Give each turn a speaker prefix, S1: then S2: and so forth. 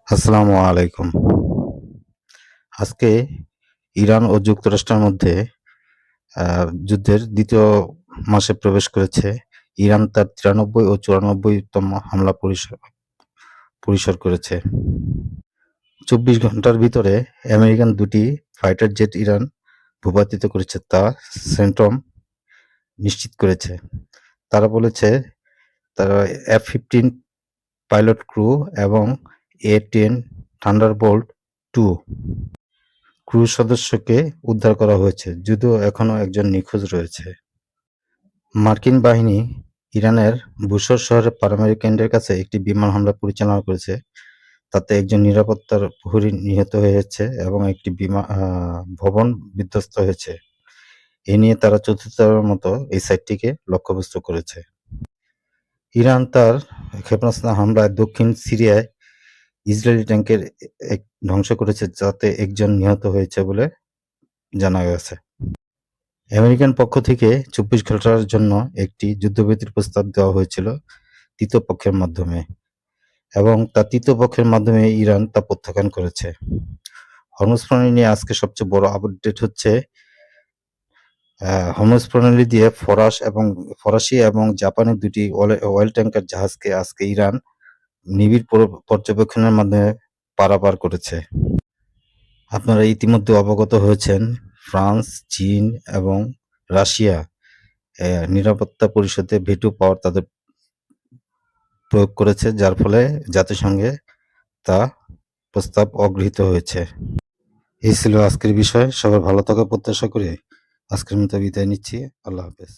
S1: আসসালামু আলাইকুম। আজকে ইরান ও যুক্তরাষ্ট্রের মধ্যে যুদ্ধের ২য় মাসে প্রবেশ করেছে। ইরান তার ৯৩ ও ৯৪তম হামলা পরিসর করেছে। ২৪ ঘন্টার ভিতরে আমেরিকান ২টি ফাইটার জেট ইরান ভূপাতিত করেছে, তা সেন্ট্রম নিশ্চিত করেছে। তারা বলেছে তারা F-15 পাইলট ক্রু এবং A-10 থান্ডারবোল্ট ২ ক্রু সদস্যকে উদ্ধার করা হয়েছে, যদিও এখনও একজন নিখোঁজ রয়েছে। মার্কিন বাহিনী ইরানের বুশর শহরের পারমাণবিক কেন্দ্রের কাছে একটি বিমান হামলা পরিচালনা করেছে। তাতে একজন নিরাপত্তার প্রহরী নিহত হয়েছে এবং একটি ভবন বিধ্বস্ত হয়েছে। এ নিয়ে তারা চতুর্থবারের মতো এই সাইটটিকে লক্ষ্যবস্তু করেছে। ইরান তার ক্ষেপণাস্ত্র হামলায় দক্ষিণ সিরিয়ায় ইসরায়েলি ট্যাঙ্কের ধ্বংস করেছে, যাতে একজন নিহত হয়েছে বলে জানা গেছে। আমেরিকান পক্ষ থেকে ২৪ ঘন্টার জন্য একটি যুদ্ধবিরতির প্রস্তাব দেওয়া হয়েছিল তৃতীয় পক্ষের মাধ্যমে, এবং তৃতীয় পক্ষের মাধ্যমে ইরান তা প্রত্যাখ্যান করেছে। হরমুজ প্রণালী নিয়ে আজকে সবচেয়ে বড় আপডেট হচ্ছে হরমুজ প্রণালী দিয়ে ফরাসি এবং জাপানি দুটি অয়েল ট্যাঙ্কার জাহাজকে আজকে ইরান নিবিড় পর্যবেক্ষণের মাধ্যমে পারাপার করেছে। আপনারা ইতিমধ্যে অবগত হয়েছেন, ফ্রান্স, চীন এবং রাশিয়া নিরাপত্তা পরিষদে ভেটো পাওয়ার তাদের প্রয়োগ করেছে, যার ফলে জাতিসংঘে তা প্রস্তাব অগৃহীত হয়েছে। এই ছিল আজকের বিষয়। সবাই ভালো থাকার প্রত্যাশা করে আজকের মতো বিদায় নিচ্ছি। আল্লাহ হাফেজ।